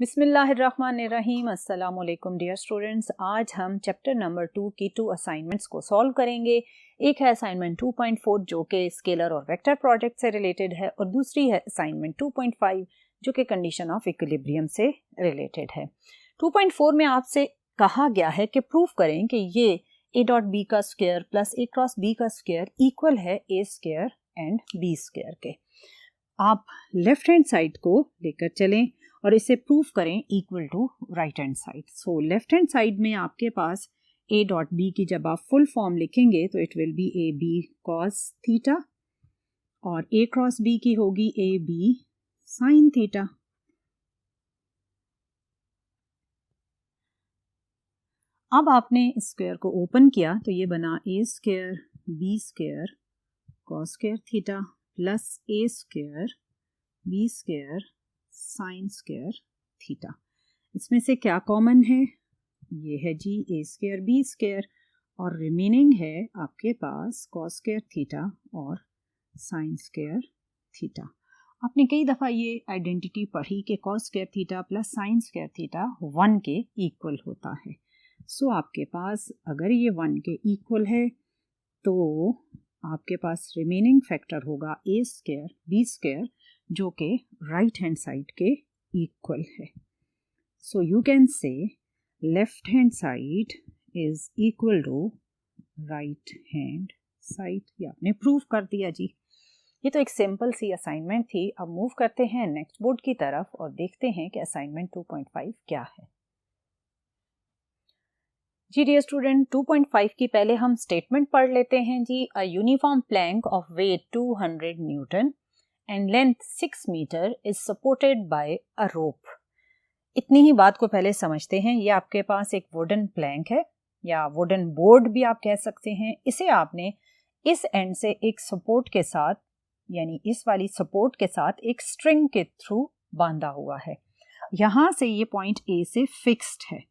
बिस्मिल्लाहिर्रहमानिर्रहीम। अस्सलाम वालेकुम डियर स्टूडेंट्स। आज हम चैप्टर नंबर 2 की 2 असाइनमेंट्स को सॉल्व करेंगे। एक है असाइनमेंट 2.4 जो कि स्केलर और वेक्टर प्रोजेक्ट से रिलेटेड है और दूसरी है असाइनमेंट 2.5 जो कि कंडीशन ऑफ इक्विलिब्रियम से रिलेटेड है। 2.4 में आपसे कहा गया है कि प्रूफ करें कि ये a डॉट बी का square plus a cross b का स्क्वायर इक्वल है a square and b square के। आप लेफ्ट हैंड साइड को लेकर चलें और इसे प्रूफ करें equal to right hand side. So left hand side में आपके पास a डॉट b की जब आप फुल फॉर्म लिखेंगे तो it will be a b cos theta और a क्रॉस b की होगी a b sin थीटा। अब आपने स्क्वायर को ओपन किया तो ये बना a square b square cos square theta plus a square b square sine square theta. इसमें से क्या कॉमन है? ये है जी a स्क्वायर b स्क्वायर और रिमेनिंग है आपके पास cos स्क्वायर थीटा और साइन स्क्वायर थीटा। आपने कई दफ़ा ये आइडेंटिटी पढ़ी कि cos square theta plus sine square theta 1 के इक्वल होता है। सो आपके पास अगर ये 1 के इक्वल है तो आपके पास रिमेनिंग फैक्टर होगा a स्क्वायर b स्क्वायर जो कि राइट हैंड साइड के इक्वल है। So you can say left hand side is equal to right hand side. ये आपने प्रूव कर दिया जी। ये तो एक सिंपल सी असाइनमेंट थी। अब मूव करते हैं नेक्स्ट बोर्ड की तरफ और देखते हैं कि असाइनमेंट 2.5 क्या है। जी डियर स्टूडेंट, 2.5 की पहले हम स्टेटमेंट पढ़ लेते हैं जी। A uniform plank of weight 200 newton and length 6 metre is supported by a rope. इतनी ही बात को पहले समझते हैं। ये आपके पास एक वुडन प्लैंक है या वुडन बोर्ड भी आप कह सकते हैं। इसे आपने इस एंड से एक सपोर्ट के साथ यानी इस वाली सपोर्ट के साथ एक स्ट्रिंग के थ्रू बांधा हुआ है। यहां से ये पॉइंट ए से फिक्स्ड है।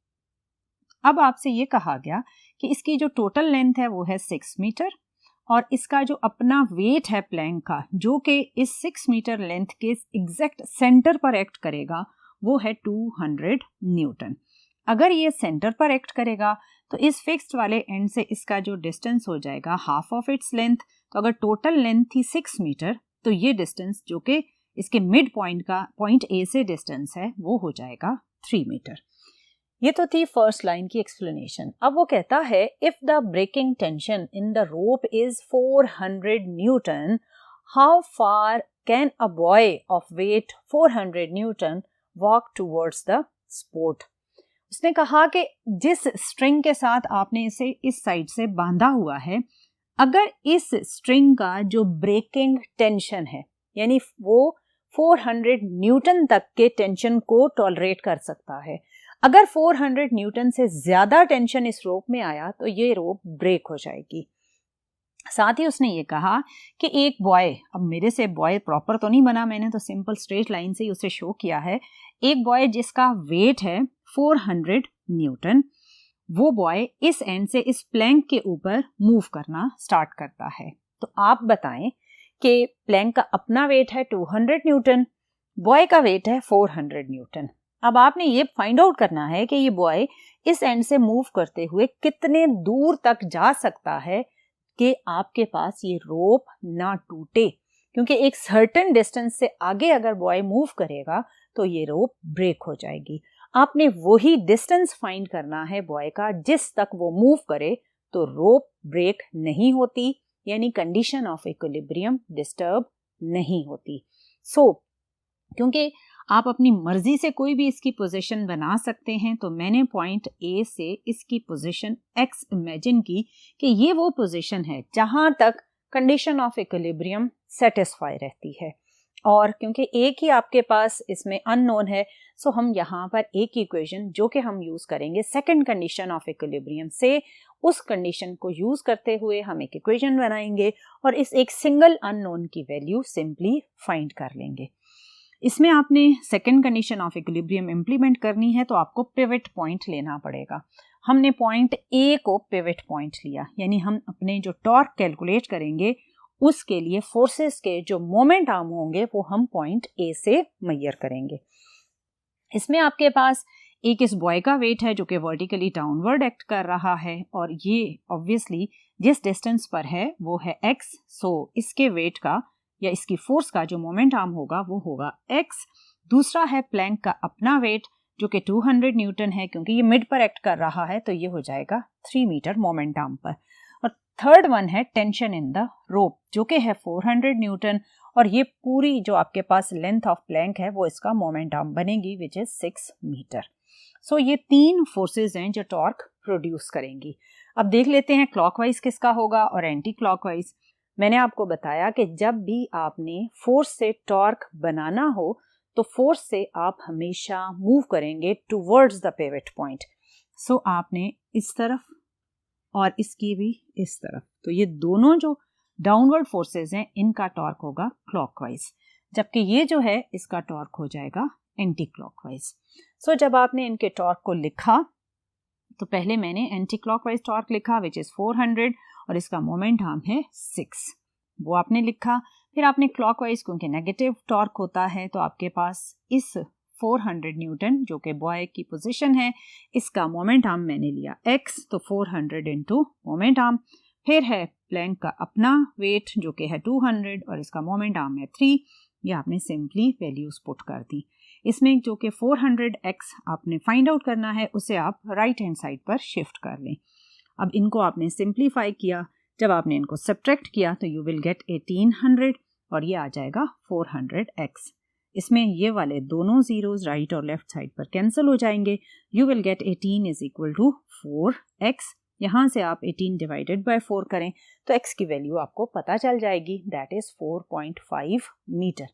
अब आपसे ये कहा गया कि इसकी जो टोटल लेंथ है वो है 6 मीटर और इसका जो अपना वेट है प्लैंक का जो कि इस 6 मीटर लेंथ के एग्जैक्ट सेंटर पर एक्ट करेगा वो है 200 न्यूटन। अगर ये सेंटर पर एक्ट करेगा तो इस फिक्स्ड वाले एंड से इसका जो डिस्टेंस हो जाएगा हाफ ऑफ इट्स लेंथ। तो अगर टोटल लेंथ थी 6 मीटर तो ये डिस्टेंस जो कि इसके मिड पॉइंट का पॉइंट ए से डिस्टेंस है वो हो जाएगा 3 मीटर। ये तो थी फर्स्ट लाइन की एक्सप्लेनेशन। अब वो कहता है if the breaking tension in the rope is 400 newton how far can a boy of weight 400 newton walk towards the sport. उसने कहा कि जिस स्ट्रिंग के साथ आपने इसे इस साइड से बांधा हुआ है, अगर इस स्ट्रिंग का जो ब्रेकिंग टेंशन है यानी वो 400 न्यूटन तक के टेंशन को टॉलरेट कर सकता है, अगर 400 न्यूटन से ज्यादा टेंशन इस रोप में आया तो ये रोप ब्रेक हो जाएगी। साथ ही उसने ये कहा कि एक बॉय, अब मेरे से बॉय प्रॉपर तो नहीं बना, मैंने तो सिंपल स्ट्रेट लाइन से ही उसे शो किया है। एक बॉय जिसका वेट है 400 न्यूटन, वो बॉय इस एंड से इस प्लैंक के ऊपर मूव करना स्टार्ट करता है। तो आप बताएं कि प्लैंक का अपना वेट है 200 न्यूटन, बॉय का वेट है 400 न्यूटन। अब आपने ये फाइंड आउट करना है कि ये बॉय इस एंड से मूव करते हुए कितने दूर तक जा सकता है कि आपके पास ये रोप ना टूटे, क्योंकि एक सर्टेन डिस्टेंस से आगे अगर बॉय मूव करेगा तो ये रोप ब्रेक हो जाएगी। आपने वही डिस्टेंस फाइंड करना है बॉय का जिस तक वो मूव करे तो रोप ब्रेक नहीं होती, यानी कंडीशन ऑफ इक्विलिब्रियम डिस्टर्ब नहीं होती। क्योंकि आप अपनी मर्जी से कोई भी इसकी पोजीशन बना सकते हैं, तो मैंने पॉइंट ए से इसकी पोजीशन एक्स इमेजिन की कि ये वो पोजीशन है जहां तक कंडीशन ऑफ इक्विलिब्रियम सेटिस्फाई रहती है। और क्योंकि एक ही आपके पास इसमें अननोन है, सो हम यहाँ पर एक इक्वेशन जो कि हम यूज करेंगे सेकंड कंडीशन ऑफ इक्विलिब्रियम से, उस कंडीशन को यूज करते हुए हम एक इक्वेशन बनाएंगे और इस एक सिंगल अननोन की वैल्यू सिंपली फाइंड कर लेंगे। इसमें आपने second condition of equilibrium implement करनी है तो आपको पिवट पॉइंट लेना पड़ेगा। हमने पॉइंट ए को पिवट पॉइंट लिया, यानी हम अपने जो टॉर्क कैलकुलेट करेंगे उसके लिए फोर्सेस के जो मोमेंट आर्म होंगे वो हम पॉइंट ए से मेजर करेंगे। इसमें आपके पास एक इस बॉय का वेट है जो कि वर्टिकली डाउनवर्ड एक्ट कर रहा है और ये ऑब्वियसली जिस डिस्टेंस पर है वो है x, सो इसके वेट का या इसकी फोर्स का जो मोमेंट आर्म होगा वो होगा x। दूसरा है प्लैंक का अपना वेट जो कि 200 न्यूटन है, क्योंकि ये मिड पर एक्ट कर रहा है तो ये हो जाएगा 3 मीटर मोमेंट आर्म पर। और थर्ड वन है टेंशन इन द रोप जो कि है 400 न्यूटन और ये पूरी जो आपके पास लेंथ ऑफ प्लैंक है वो इसका मोमेंट आर्म बनेगी विच इज 6 मीटर। सो ये 3 फोर्सेस हैं जो टॉर्क प्रोड्यूस करेंगी। अब देख लेते हैं क्लॉकवाइज किसका होगा और एंटी क्लॉकवाइज। मैंने आपको बताया कि जब भी आपने फोर्स से टॉर्क बनाना हो तो फोर्स से आप हमेशा मूव करेंगे टुवर्ड्स द पिवट पॉइंट। सो आपने इस तरफ और इसकी भी इस तरफ, तो ये दोनों जो डाउनवर्ड फोर्सेस हैं इनका टॉर्क होगा क्लॉकवाइज, जबकि ये जो है इसका टॉर्क हो जाएगा एंटी क्लॉकवाइज। सो जब आपने इनके टॉर्क को लिखा तो पहले मैंने एंटी क्लॉकवाइज टॉर्क लिखा विच इज 400 और इसका मोमेंट आर्म है 6, वो आपने लिखा। फिर आपने क्लॉकवाइज, क्योंकि नेगेटिव टॉर्क होता है तो आपके पास इस 400 न्यूटन जो कि बॉय की पोजीशन है इसका मोमेंट आर्म मैंने लिया x, तो 400 इंटू मोमेंट आर्म। फिर है प्लैंक का अपना वेट जो कि है 200 और इसका मोमेंट आर्म है 3, ये आपने सिंपली वैल्यूज पुट कर दी। इसमें जो कि 400x आपने फाइंड आउट करना है उसे आप राइट हैंड साइड पर शिफ्ट कर लें। अब इनको आपने सिंप्लीफाई किया, जब आपने इनको सब्ट्रैक्ट किया तो यू विल गेट 1800 और ये आ जाएगा 400x। इसमें ये वाले दोनों जीरोस राइट और लेफ्ट साइड पर कैंसिल हो जाएंगे। You will get 18 is equal to 4x। यहाँ से आप 18 डिवाइडेड बाय 4 करें तो x की वैल्यू आपको पता चल जाएगी, दैट इज 4.5 मीटर।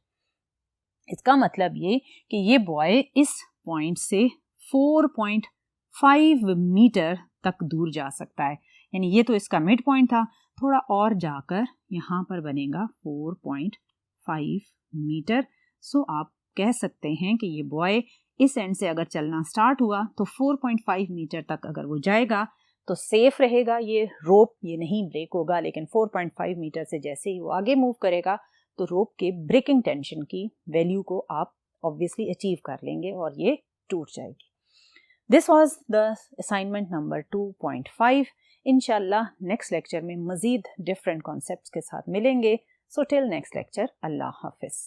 इसका मतलब ये कि ये बॉय इस पॉइंट से 4.5 मीटर तक दूर जा सकता है, यानी ये तो इसका मिड पॉइंट था, थोड़ा और जाकर यहाँ पर बनेगा 4.5 मीटर। सो आप कह सकते हैं कि ये बॉय इस एंड से अगर चलना स्टार्ट हुआ तो 4.5 मीटर तक अगर वो जाएगा तो सेफ रहेगा, ये रोप ये नहीं ब्रेक होगा। लेकिन 4.5 मीटर से जैसे ही वो आगे मूव करेगा तो रोप के ब्रेकिंग टेंशन की वैल्यू को आप ऑब्वियसली अचीव कर लेंगे और ये टूट जाएगी। This was the assignment number 2.5। इंशाल्लाह नेक्स्ट लेक्चर में मजीद डिफरेंट कॉन्सेप्ट्स के साथ मिलेंगे। सो टिल नेक्स्ट लेक्चर, अल्लाह हाफिज।